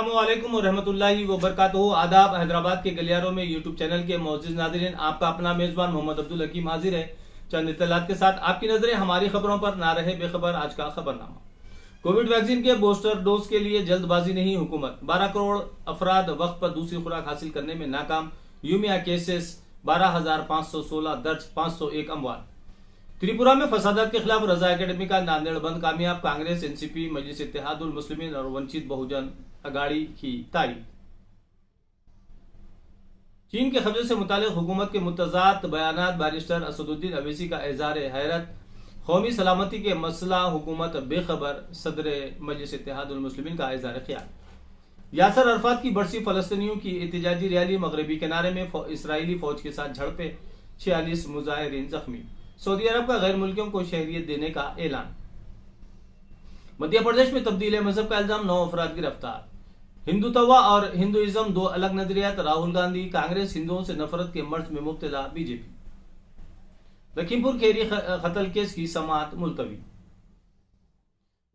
अस्सलामुअलैकुम रहमतुल्लाहि व बरकातहू। आदाब। हैदराबाद के गलियारों में यूट्यूब चैनल के मोअज़्ज़िज़ नाज़रीन, आपका अपना मेजबान मोहम्मद अब्दुल हकीम हाजिर है चंद इत्तलात के साथ। आपकी नजरें हमारी खबरों पर ना रहे बेखबर। आज का खबरनामा। कोविड वैक्सीन के बूस्टर डोज के लिए जल्दबाजी नहीं हुकूमत। 12 करोड़ अफराद वक्त पर दूसरी खुराक हासिल करने में नाकाम। यूमिया केसेस 12,516 दर्ज, 501 अमवात। त्रिपुरा में फसादात के खिलाफ रजा एकेडमी का नांदेड़ बंद कामयाब। कांग्रेस, एनसीपी, मजलिस इत्तेहादुल मुस्लिमीन और वंचित बहुजन अगाड़ी की तारीफ। चीन के कब्जे से मुतालिक हुकूमत के मुतज़ाद बयानात। बैरिस्टर असदुद्दीन अवैसी का इज़हार हैरत। कौमी सलामती के मसला हुकूमत बेखबर। सदर मजलिस इत्तेहादुल मुस्लिमीन का इज़हार ख्याल। यासर अरफात की बरसी। फलस्तीनियों की एहतजाजी रैली। मगरबी किनारे में इसराइली फौज के साथ झड़पें। 46 मुजाहिरीन जख्मी। सऊदी अरब का गैर मुल्कियों को शहरियत देने का ऐलान। मध्य प्रदेश में तब्दील मजहब का इल्जाम। 9 अफराद गिरफ्तार। हिंदुत्व और हिंदुइज्म दो अलग नजरियात। राहुल गांधी। कांग्रेस हिंदुओं से नफरत के मर्ज में मुब्तला। बीजेपी। लखीमपुर खीरी कत्ल केस की समाअत मुलतवी।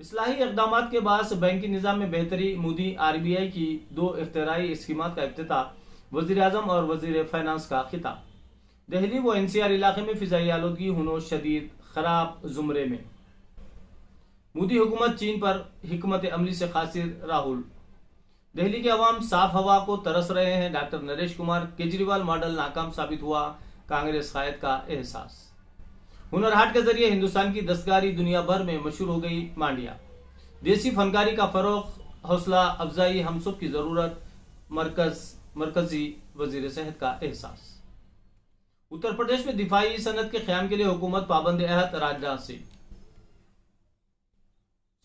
इस्लाही इक़दामात के बाद बैंकिंग निज़ाम में बेहतरी। मोदी। आरबीआई की 2 इख्तिराई स्कीमात का इफ्तिताह। वज़ीर आज़म और वज़ीर फाइनेंस का खिताब। दिल्ली व एनसीआर इलाके में फिजाई आलूदगी हुनों शदीद। खराब जुमरे में मोदी हुकूमत। चीन पर हिकमत अमली से खासिर। राहुल। दिल्ली के अवाम साफ हवा को तरस रहे हैं। डॉक्टर नरेश कुमार। केजरीवाल मॉडल नाकाम साबित हुआ। कांग्रेस कायद का एहसास। हुनर हाट के जरिए हिंदुस्तान की दस्तकारी दुनिया भर में मशहूर हो गई। मांडिया। देसी फनकारी का फरोग। हौसला अफजाई हम सब की जरूरत। मरकजी वजीर सेहत का एहसास। उत्तर प्रदेश में दिफाई सनत के क़याम के लिए हुकूमत पाबंद अहद। राजनाथ सिंह।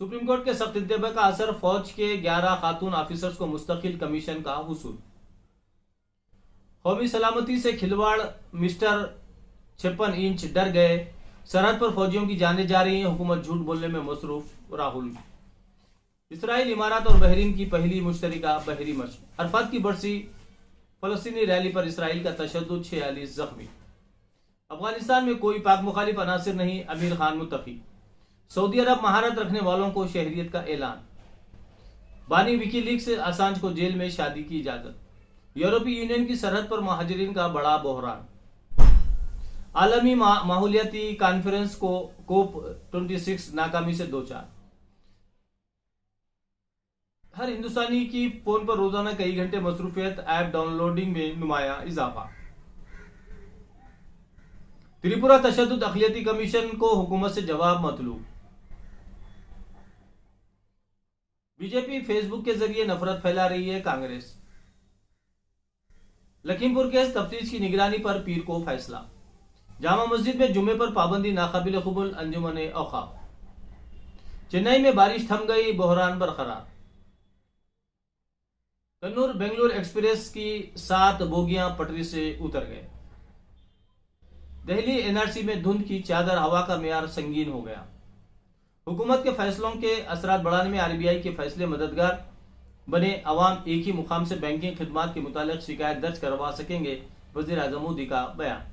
सुप्रीम कोर्ट के सख्त इंतबा का असर। फौज के 11 खातून ऑफिसर्स को मुस्तकिल कमीशन का हुसूल। कौमी सलामती से खिलवाड़। मिस्टर 56 इंच डर गए। सरहद पर फौजियों की जानें जा रही हैं। हुकूमत झूठ बोलने में मसरूफ। राहुल। इसराइल, इमारात और बहरीन की पहली मुश्तरका बहरी मशक। अरफात की बरसी। फलस्तीनी रैली पर इसराइल का तशद्दुद। 46 जख्मी। अफगानिस्तान में कोई पाक मुखालिफ अनासिर नहीं। अमीर खान मुत्तकी। सऊदी अरब महारत रखने वालों को शहरियत का ऐलान। बानी विकीलीक्स से असांज को जेल में शादी की इजाजत। यूरोपीय यूनियन की सरहद पर महाजरीन का बड़ा बहरान। आलमी माहौलियाती कॉन्फ्रेंस को कोप 26 नाकामी से 2-4। हर हिंदुस्तानी की फोन पर रोजाना कई घंटे मसरूफियत। ऐप डाउनलोडिंग में नुमाया इजाफा। त्रिपुरा तशद्दुद अक़लियती कमीशन को हुकूमत से जवाब मतलूब। बीजेपी फेसबुक के जरिए नफरत फैला रही है। कांग्रेस। लखीमपुर केस तफ्तीश की निगरानी पर पीर को फैसला। जामा मस्जिद में जुमे पर पाबंदी नाकाबिल कबूल। अंजुमन औक़ाफ। चेन्नई में बारिश थम गई। बहरान बरकरार। कन्नूर बेंगलुरु एक्सप्रेस की 7 बोगियां पटरी से उतर गए। दिल्ली एनआरसी में धुंध की चादर। हवा का मेयार संगीन हो गया। हुकूमत के फैसलों के असरात बढ़ाने में आरबीआई के फैसले मददगार बने। अवाम एक ही मुकाम से बैंकिंग खिदमात के मुतालिक शिकायत दर्ज करवा सकेंगे। वज़ीर आज़म मोदी का बयान।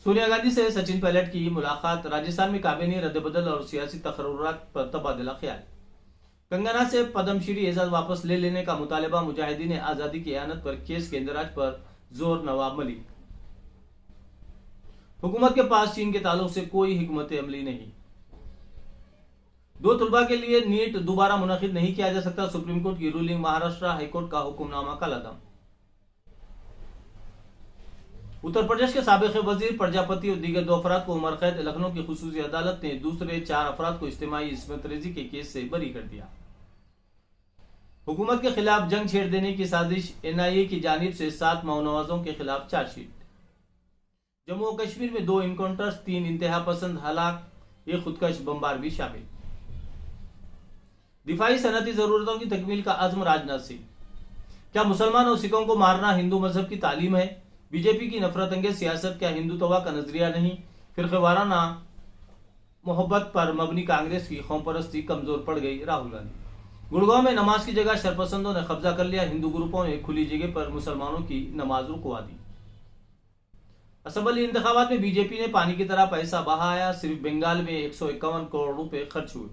सोनिया गांधी से सचिन पायलट की मुलाकात। राजस्थान में काबीना रद्दबदल और सियासी तकर्रुरात पर तबादला ख्याल। कंगना से पद्मश्री एजाज वापस ले लेने का मुतालबा। मुजाहिदीन आजादी की एयानत पर केस के इंदराज पर जोर। नवाब मलिक। हुकूमत के पास चीन के ताल्लुक से कोई हिकमत अमली नहीं। 2 तलबा के लिए नीट दोबारा मुनक़िद नहीं किया जा सकता। सुप्रीम कोर्ट की रूलिंग। महाराष्ट्र हाईकोर्ट का हुक्मनामा कलअदम। उत्तर प्रदेश के साबिक़ वजीर प्रजापति और दीगर 2 अफराद को उम्र कैद। लखनऊ की खुसूसी अदालत ने दूसरे 4 अफराद को इज्तिमाई इस्मत रेजी के केस से बरी कर दिया। हुकूमत के खिलाफ जंग छेड़ देने की साजिश। एनआईए की जानिब से 7 माओनवाजों के खिलाफ चार्जशीट। जम्मू और कश्मीर में 2 इनकाउंटर्स। 3 इंतहा पसंद हलाक। 1 खुदकश बमबार भी शामिल। दिफाई सनती जरूरतों की तकमील का अज़्म। राजनाथ सिंह। क्या मुसलमान और सिखों को मारना हिंदू मजहब की तालीम है? बीजेपी की नफरत अंगेज सियासत क्या हिंदुत्व का नजरिया नहीं? फिरक़ेवाराना मोहब्बत पर मबनी कांग्रेस की कौम परस्ती कमजोर पड़ गई। राहुल गांधी। गुड़गांव में नमाज की जगह शरपसंदों ने कब्जा कर लिया। हिंदू ग्रुपों ने खुली जगह पर मुसलमानों की नमाज रुकवा दी। असम्बली इंतखाबात में बीजेपी ने पानी की तरह पैसा बहाया। सिर्फ बंगाल में 151 करोड़ रुपए खर्च हुए।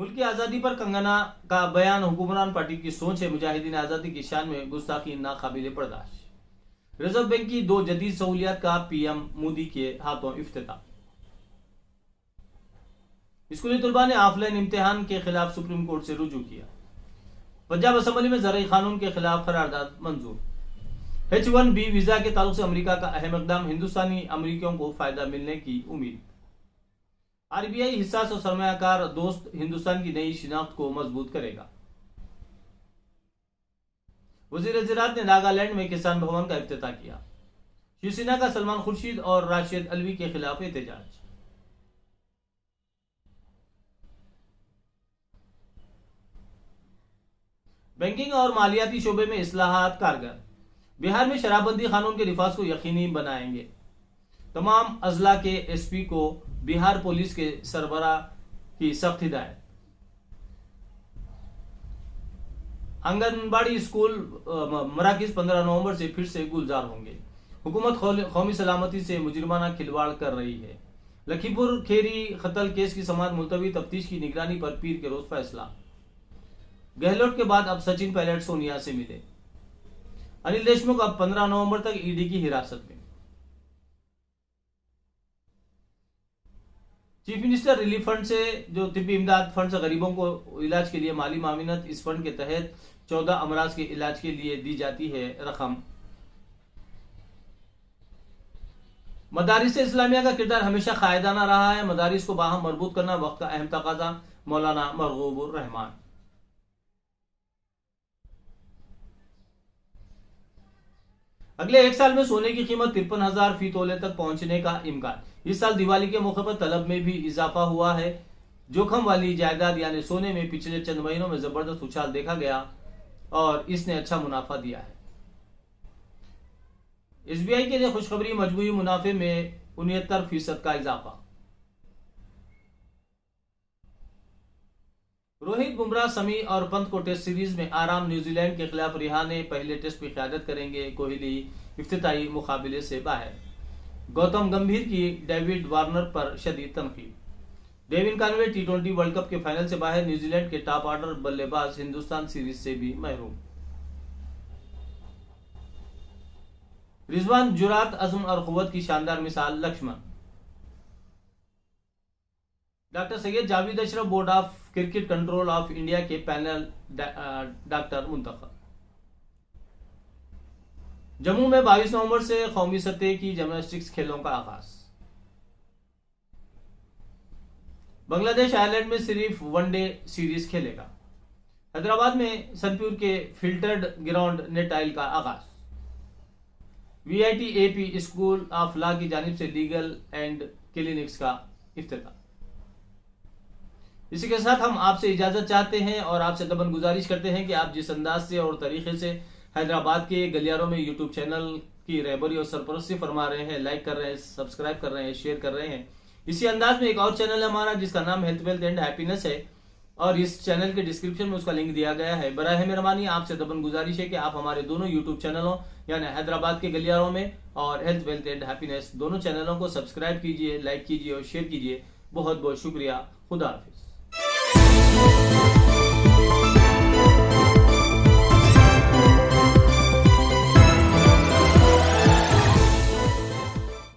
मुल्क की आज़ादी पर कंगना का बयान हुक्मरान पार्टी की सोच है, मुजाहिदीन आज़ादी की शान में गुस्ताखी नाकाबिल बर्दाश्त। रिजर्व बैंक की 2 जदीद सहूलियात का पीएम मोदी के हाथों इफ्तिताह। स्कूली तलबा ने ऑफलाइन इम्तिहान के खिलाफ सुप्रीम कोर्ट से रुजू किया। पंजाब असम्बली में ज़रई कानून के खिलाफ करारदाद मंजूर। H1B वीजा के ताल्लुक से अमेरिका का अहम इकदाम, हिंदुस्तानी अमेरिकियों को फायदा मिलने की उम्मीद। आरबीआई हिस्सास और सरमायाकार दोस्त हिंदुस्तान की नई शिनाख्त को मजबूत करेगा। वजीर ज़राअत ने नागालैंड में किसान भवन का इफ्तिताह किया। शिवसेना का सलमान खुर्शीद और राशिद अलवी के खिलाफ एहतजाज। बैंकिंग और मालियाती शोबे में इस्लाहात कारगर। बिहार में शराबबंदी कानून के नफाज को यकीनी बनाएंगे। तमाम अजला के एसपी को बिहार पुलिस के सरबराह की सख्त हिदायत। आंगनबाड़ी स्कूल मराकज 15 नवंबर से फिर से गुलजार होंगे। हुकूमत कौमी सलामती से मुजरिमाना खिलवाड़ कर रही है। लखीमपुर खेरी कत्ल केस की समाअत मुलतवी, तफ्तीश की निगरानी पर पीर के रोज फैसला। गहलोत के बाद अब सचिन पायलट सोनिया से मिले। अनिल देशमुख अब 15 नवंबर तक ईडी की हिरासत में। चीफ मिनिस्टर रिलीफ फंड से जो तिब्बी इमदाद फंड से गरीबों को इलाज के लिए माली मामिनत, इस फंड के तहत 14 अमराज के इलाज के लिए दी जाती है रकम। मदारिस इस्लामिया का किरदार हमेशा कायदाना रहा है। मदारिस को बाहम मरबूत करना वक्त का अहम तकाजा। मौलाना मरगूबुर रहमान। अगले 1 साल में सोने की कीमत 53,000 फी तोले तक पहुंचने का इम्कान। इस साल दिवाली के मौके पर तलब में भी इजाफा हुआ है। जोखम वाली जायदाद यानी सोने में पिछले चंद महीनों में जबरदस्त उछाल देखा गया और इसने अच्छा मुनाफा दिया है। एसबीआई के लिए खुशखबरी, मजमूई मुनाफे में 69% का इजाफा। रोहित, बुमराह, समी और पंत को टेस्ट सीरीज में आराम। न्यूजीलैंड के खिलाफ रिहाने पहले टेस्ट में क़यादत करेंगे। कोहली इफ्तिताई मुकाबले से बाहर। गौतम गंभीर की डेविड वार्नर पर शदीद तनकीद। Devon Conway T20 world cup के फाइनल से बाहर। न्यूजीलैंड के टॉप ऑर्डर बल्लेबाज हिंदुस्तान सीरीज से भी महरूम। रिजवान जुरात, अज़्म और कुव्वत की शानदार मिसाल। Laxman. Doctor Syed Javed Ashraf board of cricket control of India के पैनल डॉक्टर मुंतखब। जम्मू में 22 नवंबर से कौमी सतह की जिम्नास्टिक्स खेलों का आगाज। बांग्लादेश आयरलैंड में सिर्फ वनडे सीरीज खेलेगा। हैदराबाद में सनप्यूर के फिल्टर्ड ग्राउंड नेट टाइल का आगाज। VIT-AP स्कूल ऑफ लॉ की जानिब से लीगल एंड क्लिनिक्स का इफ्तिताह। इसी के साथ हम आपसे इजाजत चाहते हैं और आपसे दबन गुजारिश करते हैं कि आप जिस अंदाज से और तरीके से हैदराबाद के गलियारों में यूट्यूब चैनल की रहबरी और सरपरस्ती फरमा रहे हैं, लाइक कर रहे हैं, सब्सक्राइब कर रहे हैं, शेयर कर रहे हैं, इसी अंदाज में एक और चैनल है हमारा जिसका नाम हेल्थ वेल्थ एंड हैप्पीनेस है और इस चैनल के डिस्क्रिप्शन में उसका लिंक दिया गया है। बराह मेहरबानी आपसे दबन गुजारिश है कि आप हमारे दोनों यूट्यूब चैनलों यानी हैदराबाद के गलियारों में और हेल्थ वेल्थ एंड हैप्पीनेस दोनों चैनलों को सब्सक्राइब कीजिए, लाइक कीजिए और शेयर कीजिए। बहुत बहुत शुक्रिया। खुदा हाफिज।